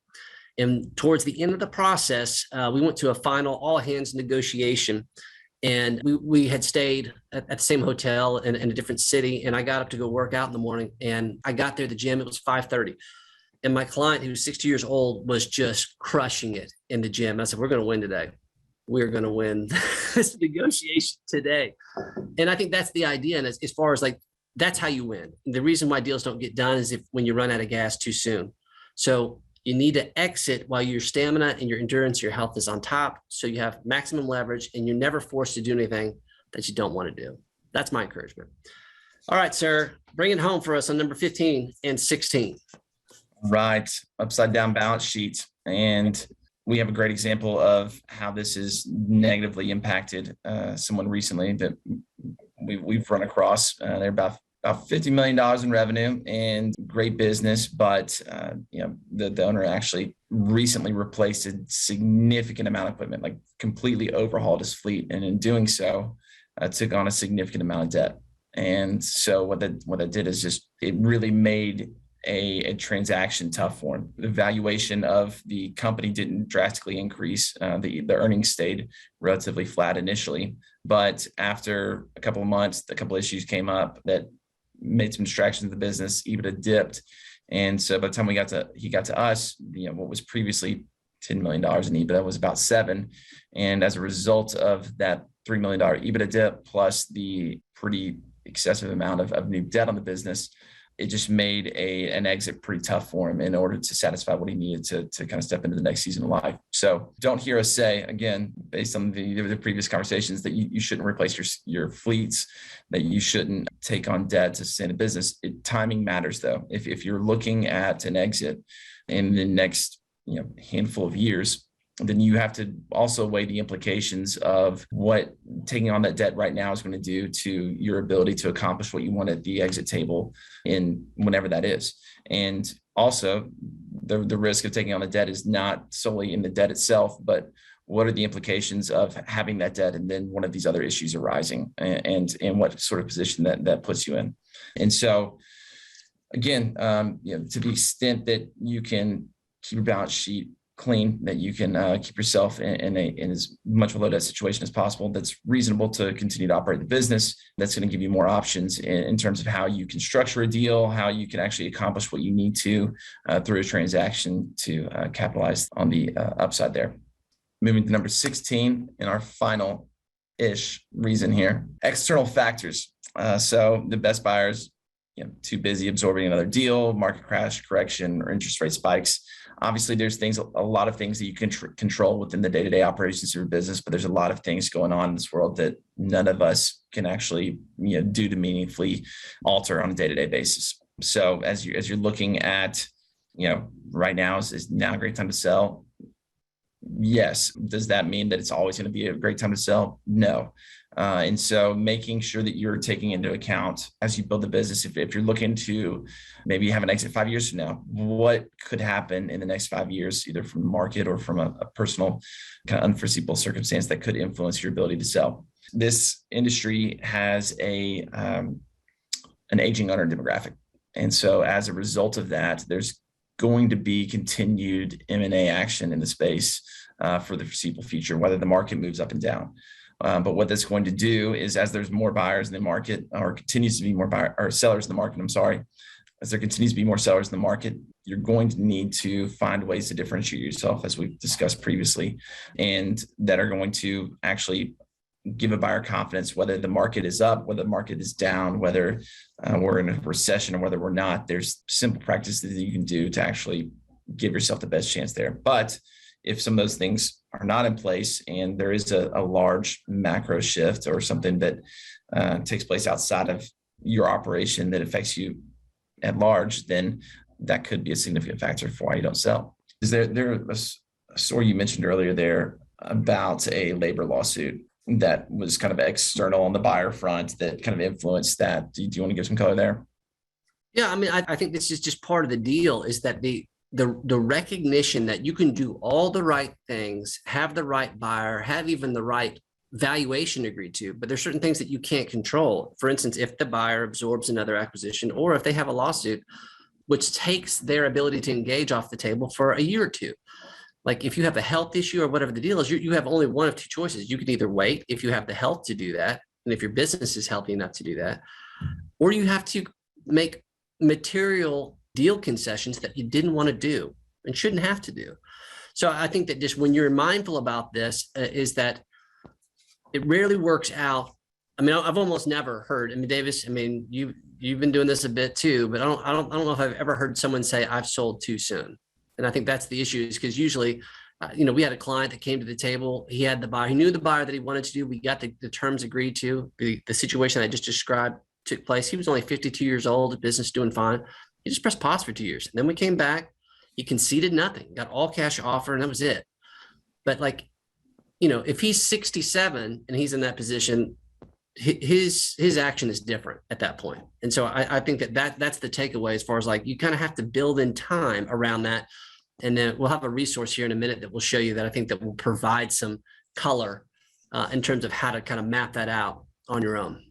And towards the end of the process, we went to a final all hands negotiation. And we had stayed at the same hotel in a different city. And I got up to go work out in the morning. And I got there at the gym. It was 5:30. And my client, who was 60 years old, was just crushing it in the gym. I said, we're going to win today. We're going to win this negotiation today. And I think that's the idea. And as far as like, that's how you win. The reason why deals don't get done is when you run out of gas too soon. So you need to exit while your stamina and your endurance, your health is on top. So you have maximum leverage and you're never forced to do anything that you don't want to do. That's my encouragement. All right, sir, bring it home for us on number 15 and 16. Right. Upside down balance sheet. And we have a great example of how this has negatively impacted someone recently that we've run across. They're about $50 million in revenue and great business, but the owner actually recently replaced a significant amount of equipment, like completely overhauled his fleet, and in doing so, took on a significant amount of debt. And so what that did is just it really made a transaction tough for him. The valuation of the company didn't drastically increase. The earnings stayed relatively flat initially, but after a couple of months, a couple of issues came up that made some distractions in the business. EBITDA dipped, and so by the time he got to us, what was previously $10 million in EBITDA was about $7 million, and as a result of that $3 million EBITDA dip plus the pretty excessive amount of new debt on the business, it just made an exit pretty tough for him in order to satisfy what he needed to kind of step into the next season of life. So don't hear us say, again, based on the previous conversations, that you shouldn't replace your fleets, that you shouldn't take on debt to sustain a business. Timing matters, though. If you're looking at an exit in the next handful of years, then you have to also weigh the implications of what taking on that debt right now is going to do to your ability to accomplish what you want at the exit table in whenever that is. And also the risk of taking on the debt is not solely in the debt itself, but what are the implications of having that debt and then one of these other issues arising, and what sort of position that puts you in. And so again, to the extent that you can keep your balance sheet clean, that you can keep yourself in as much of a low debt situation as possible, that's reasonable to continue to operate the business. That's going to give you more options in terms of how you can structure a deal, how you can actually accomplish what you need to through a transaction to capitalize on the upside there. Moving to number 16 in our final-ish reason here, external factors. So the best buyers, too busy absorbing another deal, market crash, correction, or interest rate spikes. Obviously, there's a lot of things that you can control within the day-to-day operations of your business, but there's a lot of things going on in this world that none of us can actually do to meaningfully alter on a day-to-day basis. So as you're looking at, right now is now a great time to sell? Yes. Does that mean that it's always going to be a great time to sell? No. And so making sure that you're taking into account as you build the business, if you're looking to maybe have an exit 5 years from now, what could happen in the next 5 years, either from the market or from a personal kind of unforeseeable circumstance that could influence your ability to sell. This industry has an aging owner demographic. And so as a result of that, there's going to be continued M&A action in the space for the foreseeable future, whether the market moves up and down. But what that's going to do is, as there's more buyers in the market, or continues to be more sellers in the market, as there continues to be more sellers in the market, you're going to need to find ways to differentiate yourself, as we've discussed previously, and that are going to actually give a buyer confidence, whether the market is up, whether the market is down, whether we're in a recession or whether we're not. There's simple practices that you can do to actually give yourself the best chance there. But if some of those things are not in place and there is a large macro shift or something that takes place outside of your operation that affects you at large, then that could be a significant factor for why you don't sell. Is there a story you mentioned earlier there about a labor lawsuit that was kind of external on the buyer front that kind of influenced that? Do you want to give some color there? Yeah, I mean, I think this is just part of the deal, is that the recognition that you can do all the right things, have the right buyer, have even the right valuation agreed to, but there's certain things that you can't control. For instance, if the buyer absorbs another acquisition, or if they have a lawsuit, which takes their ability to engage off the table for a year or two. Like if you have a health issue or whatever the deal is, you have only one of two choices. You can either wait if you have the health to do that, and if your business is healthy enough to do that, or you have to make material deal concessions that you didn't want to do and shouldn't have to do. So I think that just when you're mindful about this, is that it rarely works out. I mean, I've almost never heard. I mean, Davis, I mean, you've been doing this a bit too, but I don't know if I've ever heard someone say I've sold too soon. And I think that's the issue, is because usually, we had a client that came to the table. He had the buyer. He knew the buyer that he wanted to do. We got the terms agreed to. The situation I just described took place. He was only 52 years old, business doing fine. He just pressed pause for 2 years. And then we came back. He conceded nothing, got all cash offer, and that was it. But if he's 67 and he's in that position, his action is different at that point. And so I think that's the takeaway, as far as you kind of have to build in time around that. And then we'll have a resource here in a minute that will show you that I think that will provide some color in terms of how to kind of map that out on your own.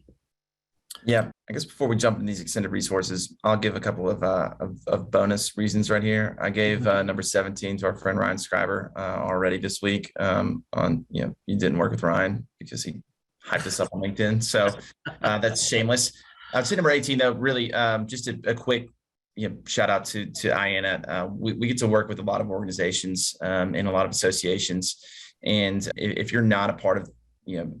Yeah, I guess before we jump into these extended resources, I'll give a couple of bonus reasons right here. I gave number 17 to our friend Ryan Scriber already this week. You didn't work with Ryan because he hyped us up on LinkedIn, so that's shameless. I'd say number 18 though, really just a quick shout out to IANA. We get to work with a lot of organizations and a lot of associations, and if you're not a part of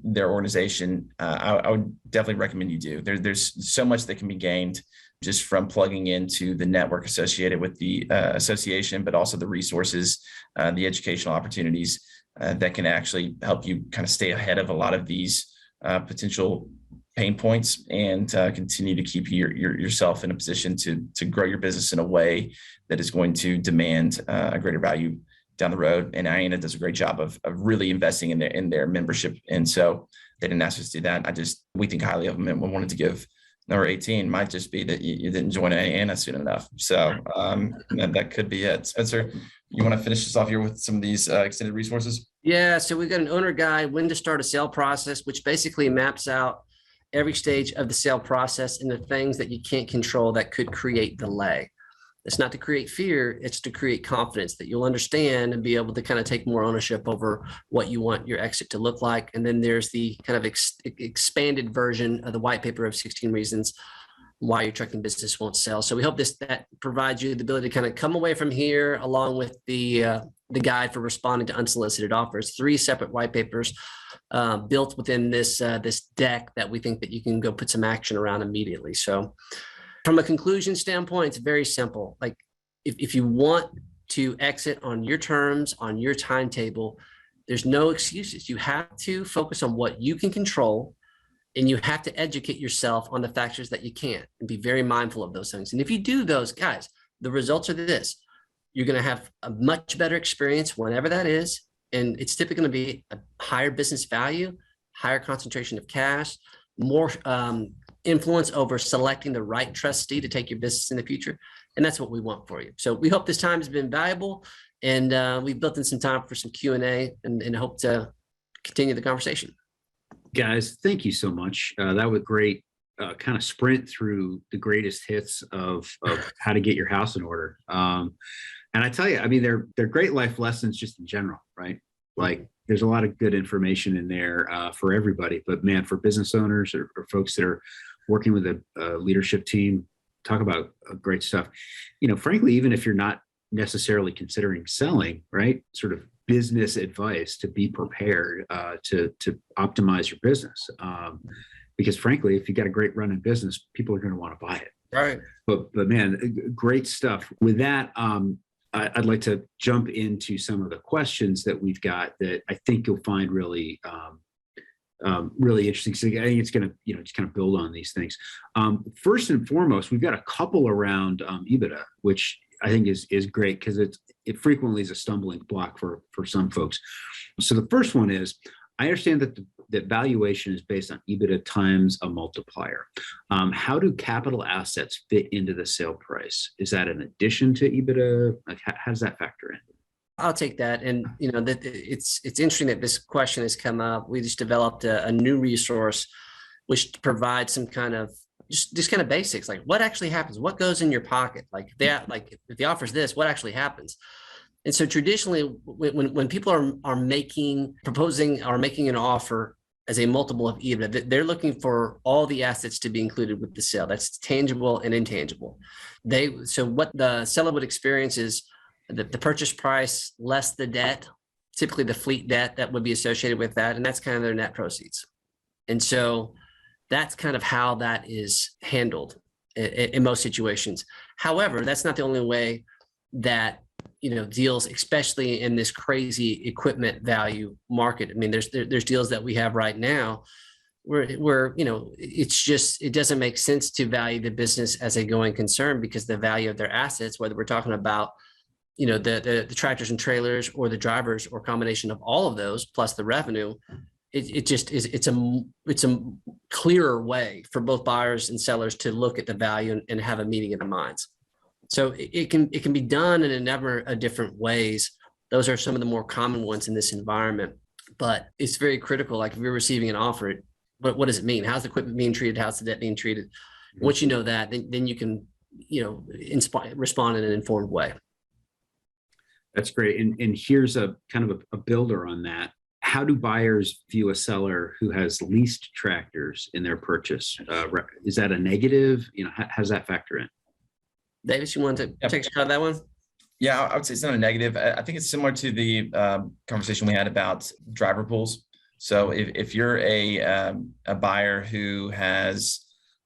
their organization, I would definitely recommend you do. There's so much that can be gained just from plugging into the network associated with the association, but also the resources, the educational opportunities that can actually help you kind of stay ahead of a lot of these potential pain points and continue to keep yourself in a position to grow your business in a way that is going to demand a greater value down the road. And IANA does a great job of really investing in their membership. And so they didn't ask us to do that. We think highly of them, and we wanted to give number 18 might just be that you didn't join IANA soon enough. So that could be it. Spencer, you want to finish this off here with some of these extended resources? Yeah. So we've got an owner guide, when to start a sale process, which basically maps out every stage of the sale process and the things that you can't control that could create delay. It's not to create fear, it's to create confidence that you'll understand and be able to kind of take more ownership over what you want your exit to look like. And then there's the kind of expanded version of the white paper of 16 reasons why your trucking business won't sell. So we hope that provides you the ability to kind of come away from here, along with the guide for responding to unsolicited offers, 3 separate white papers built within this deck that we think that you can go put some action around immediately. So from a conclusion standpoint, it's very simple. Like if you want to exit on your terms, on your timetable, there's no excuses. You have to focus on what you can control, and you have to educate yourself on the factors that you can't, and be very mindful of those things. And if you do those, guys, the results are this. You're going to have a much better experience whenever that is. And it's typically going to be a higher business value, higher concentration of cash, more influence over selecting the right trustee to take your business in the future. And that's what we want for you. So we hope this time has been valuable, and we've built in some time for some Q&A and hope to continue the conversation. Guys, thank you so much. That was great. Kind of sprint through the greatest hits of how to get your house in order. And I tell you, I mean, they're great life lessons just in general, right? Like there's a lot of good information in there for everybody, but man, for business owners or folks that are working with a leadership team, talk about great stuff. Frankly, even if you're not necessarily considering selling, right? Sort of business advice to be prepared to optimize your business. Because frankly, if you got a great run in business, people are going to want to buy it. Right. But man, great stuff. With that, I'd like to jump into some of the questions that we've got that I think you'll find really interesting. So I think it's going to, just kind of build on these things. First and foremost, we've got a couple around EBITDA, which I think is great because it frequently is a stumbling block for some folks. So the first one is, I understand that that valuation is based on EBITDA times a multiplier. How do capital assets fit into the sale price? Is that in addition to EBITDA? Like, how does that factor in? I'll take that. And that it's interesting that this question has come up. We just developed a new resource which provides some kind of just kind of basics, like what actually happens, what goes in your pocket, like if the offer is this, what actually happens. And so traditionally, when people are making an offer as a multiple of EBITDA, they're looking for all the assets to be included with the sale. That's tangible and intangible. So what the seller would experience is the purchase price less the debt, typically the fleet debt that would be associated with that, and that's kind of their net proceeds. And so that's kind of how that is handled in most situations. However, that's not the only way that deals, especially in this crazy equipment value market. I mean, there's deals that we have right now where it doesn't make sense to value the business as a going concern, because the value of their assets, whether we're talking about the tractors and trailers or the drivers or combination of all of those plus the revenue, it's a clearer way for both buyers and sellers to look at the value and have a meeting of the minds. So it can be done in a number of different ways. Those are some of the more common ones in this environment, but it's very critical. Like if you're receiving an offer, what does it mean? How's the equipment being treated? How's the debt being treated? Once you know that, then you can respond in an informed way. That's great. And here's a kind of a builder on that. How do buyers view a seller who has leased tractors in their purchase? Is that a negative? How does that factor in? Davis, you want to take a shot at that one? Yeah, I would say it's not a negative. I think it's similar to the conversation we had about driver pools. So if you're a buyer who has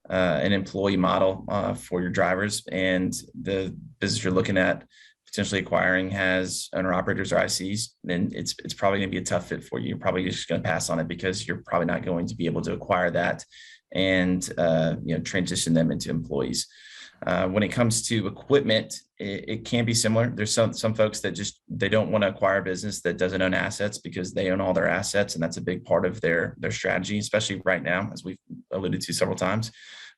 an employee model for your drivers, and the business you're looking at potentially acquiring has owner operators or ICs, then it's probably going to be a tough fit for you. You're probably just going to pass on it because you're probably not going to be able to acquire that and transition them into employees. When it comes to equipment, it can be similar. There's some folks that they don't want to acquire a business that doesn't own assets because they own all their assets, and that's a big part of their strategy, especially right now, as we've alluded to several times.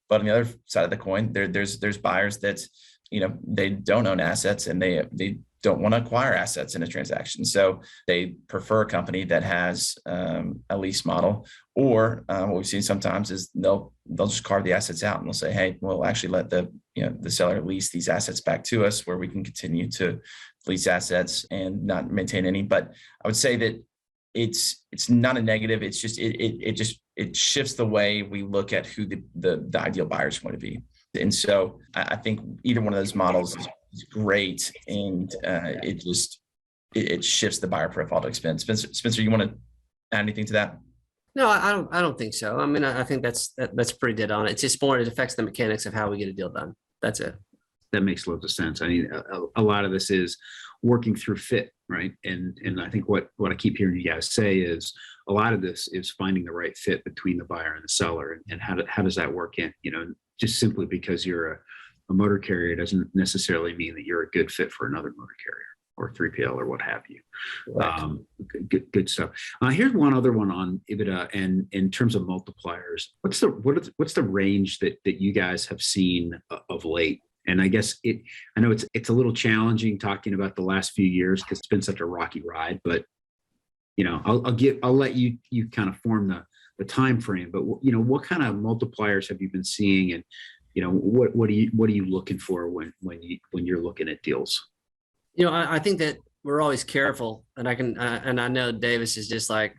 But on the other side of the coin, there's buyers that they don't own assets and they don't want to acquire assets in a transaction. So they prefer a company that has a lease model, or what we've seen sometimes is they'll just carve the assets out and they'll say, hey, we'll actually let the seller lease these assets back to us where we can continue to lease assets and not maintain any. But I would say that it's not a negative. It's just, it shifts the way we look at who the ideal buyers want to be. And so I think either one of those models is great, and it shifts the buyer profile to expense. Spencer, you want to add anything to that? No, I don't think so. I mean, I think that's pretty dead on. It's just more, it affects the mechanics of how we get a deal done. That's it. That makes loads of sense. I mean, a lot of this is working through fit, right? And I think what I keep hearing you guys say is a lot of this is finding the right fit between the buyer and the seller, and how does that work in? Just simply because you're a motor carrier doesn't necessarily mean that you're a good fit for another motor carrier or 3PL or what have you. Right. Good stuff. Here's one other one on EBITDA, and in terms of multipliers, what's the range that you guys have seen of late? And I guess I know it's a little challenging talking about the last few years because it's been such a rocky ride, but I'll let you kind of form the time frame. But what kind of multipliers have you been seeing, and what are you looking for when you're looking at deals? I think that we're always careful, and I know Davis is just like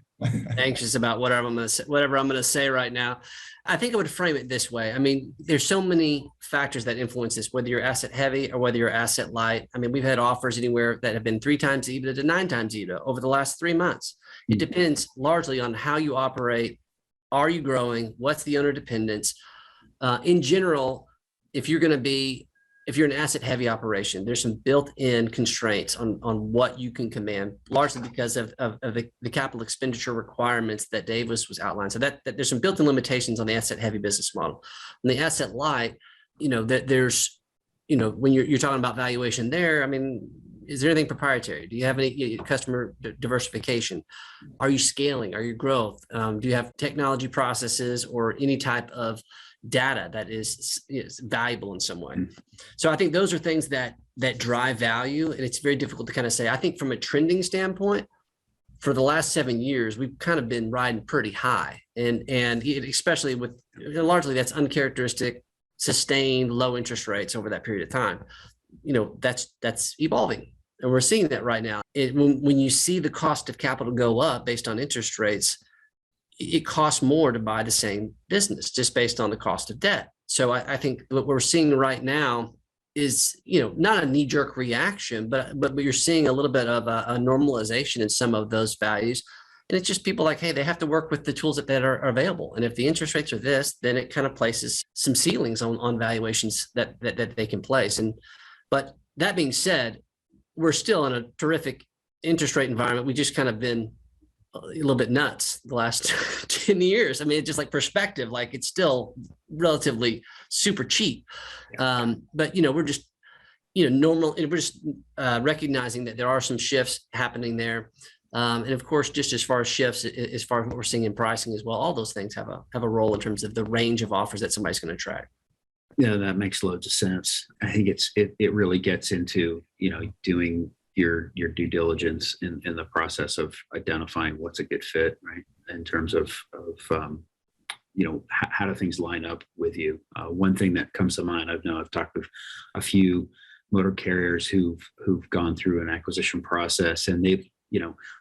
anxious about whatever I'm going to say right now. I think I would frame it this way. I mean, there's so many factors that influence this, whether you're asset heavy or whether you're asset light. I mean, we've had offers anywhere that have been 3 times EBITDA to 9 times EBITDA over the last 3 months. It depends largely on how you operate. Are you growing? What's the owner dependence? In general, if you're an asset heavy operation, there's some built-in constraints on what you can command, largely because of the capital expenditure requirements that Davis was outlined. So that there's some built-in limitations on the asset heavy business model. On the asset light, that there's, when you're talking about valuation there, I mean, Is there anything proprietary? Do you have any customer diversification? Are you scaling? Are you growth? Do you have technology processes or any type of data that is valuable in some way? So I think those are things that drive value, and it's very difficult to kind of say. I think from a trending standpoint, for the last 7 years, we've kind of been riding pretty high, and especially with largely that's uncharacteristic, sustained low interest rates over that period of time. That's evolving, and we're seeing that right now. When you see the cost of capital go up based on interest rates, it costs more to buy the same business just based on the cost of debt. So I think what we're seeing right now is, not a knee-jerk reaction, but you're seeing a little bit of a normalization in some of those values. And it's just people like, hey, they have to work with the tools that are available. And if the interest rates are this, then it kind of places some ceilings on valuations that they can place. But that being said, we're still in a terrific interest rate environment. We just kind of been a little bit nuts the last 10 years. I mean, it's just like perspective, like it's still relatively super cheap. But, we're just, normal, and we're just recognizing that there are some shifts happening there. And of course, just as far as shifts, as far as what we're seeing in pricing as well, all those things have a role in terms of the range of offers that somebody's going to track. Yeah, that makes loads of sense. I think it really gets into, doing your due diligence in the process of identifying what's a good fit, right? In terms of how do things line up with you? One thing that comes to mind, I've talked with a few motor carriers who've gone through an acquisition process, and they've,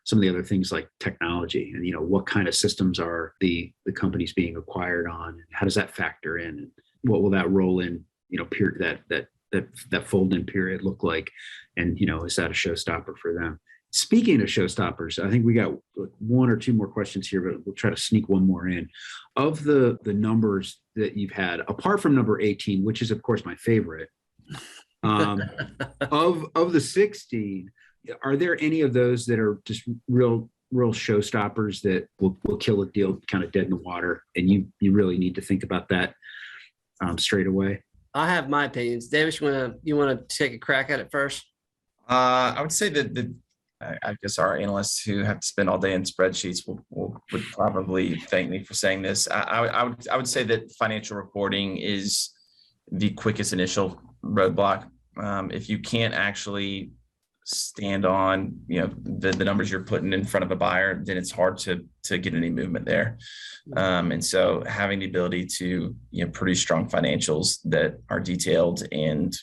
some of the other things like technology and, what kind of systems are the companies being acquired on? How does that factor in? And what will that roll in, period, that fold in period look like? And, is that a showstopper for them? Speaking of showstoppers, I think we got one or two more questions here, but we'll try to sneak one more in. Of the numbers that you've had, apart from number 18, which is of course my favorite, of the 16, are there any of those that are just real showstoppers that will kill a deal kind of dead in the water, and you really need to think about that straight away? I have my opinions. Davis, you want to take a crack at it first? I would say that I guess our analysts who have to spend all day in spreadsheets would probably thank me for saying this. I would say that financial reporting is the quickest initial roadblock. If you can't actually stand on the numbers you're putting in front of a buyer, then it's hard to get any movement there. And so having the ability to produce strong financials that are detailed and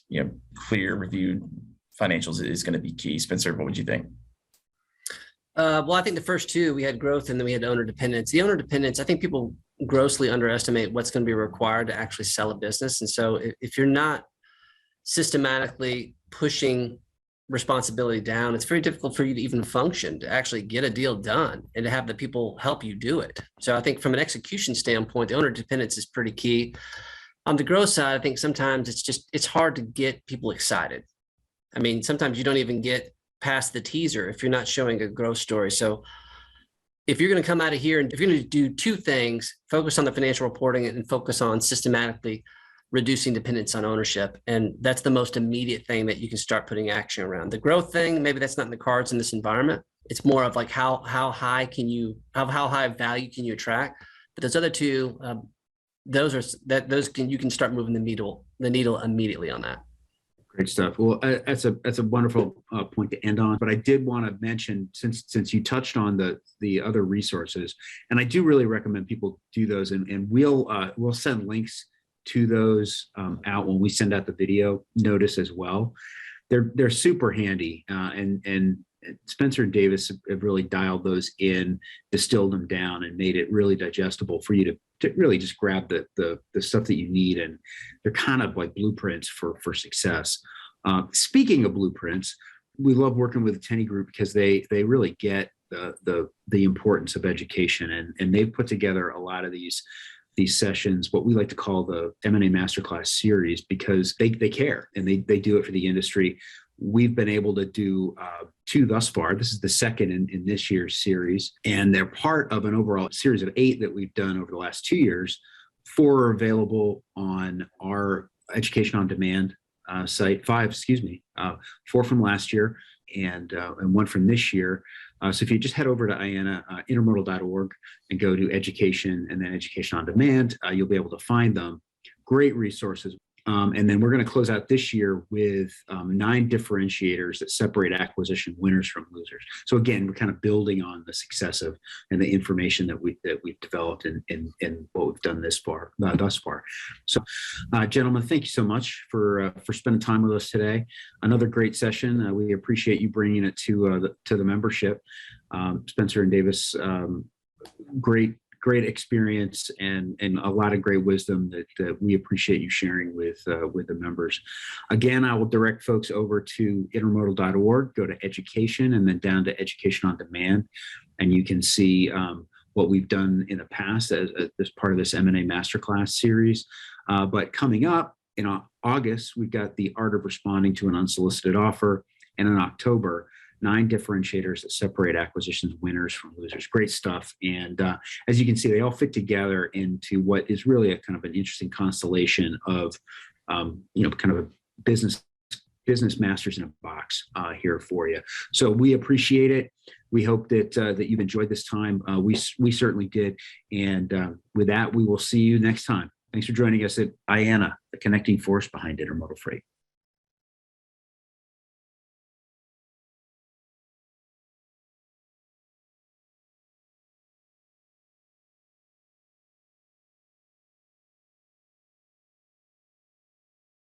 clear reviewed financials is going to be key. Spencer, what would you think? Well, I think the first two, we had growth and then we had owner dependence. The owner dependence, I think people grossly underestimate what's going to be required to actually sell a business. And so if you're not systematically pushing responsibility down, it's very difficult for you to even function, to actually get a deal done and to have the people help you do it. So I think from an execution standpoint, the owner dependence is pretty key. On the growth side, I think sometimes it's hard to get people excited. I mean, sometimes you don't even get past the teaser if you're not showing a growth story. So if you're going to come out of here and if you're going to do two things, focus on the financial reporting and focus on systematically reducing dependence on ownership. And that's the most immediate thing that you can start putting action around. The growth thing, maybe that's not in the cards in this environment. It's more of like how high value can you attract? But those other two, you can start moving the needle immediately on that. Great stuff. Well, that's a wonderful point to end on. But I did want to mention, since you touched on the other resources, and I do really recommend people do those, and we'll send links to those out when we send out the video notice as well. They're super handy, and Spencer and Davis have really dialed those in, distilled them down, and made it really digestible for you to really just grab the stuff that you need. And they're kind of like blueprints for success. Speaking of blueprints, we love working with the Tenny Group because they really get the importance of education, and they've put together a lot of these sessions, what we like to call the M&A Masterclass series, because they care and they do it for the industry. We've been able to do two thus far. This is the second in this year's series, and they're part of an overall series of 8 that we've done over the last 2 years. 4 are available on our Education on Demand site, 5, excuse me, 4 from last year and 1 from this year. So if you just head over to IANA, intermodal.org, and go to education and then education on demand, you'll be able to find them. Great resources. And then we're going to close out this year with 9 differentiators that separate acquisition winners from losers. So again, we're kind of building on the success of and the information that we've developed in what we've done thus far. So, gentlemen, thank you so much for spending time with us today. Another great session. We appreciate you bringing it to the membership. Spencer and Davis, great experience and a lot of great wisdom that we appreciate you sharing with the members. Again, I will direct folks over to intermodal.org, go to education, and then down to education on demand. And you can see what we've done in the past as part of this M&A Masterclass series. But coming up in August, we've got the art of responding to an unsolicited offer. And in October, 9 differentiators that separate acquisitions winners from losers. Great stuff. And as you can see, they all fit together into what is really a kind of an interesting constellation of, kind of a business masters in a box here for you. So we appreciate it. We hope that you've enjoyed this time. We certainly did. And with that, we will see you next time. Thanks for joining us at IANA, the connecting force behind intermodal freight.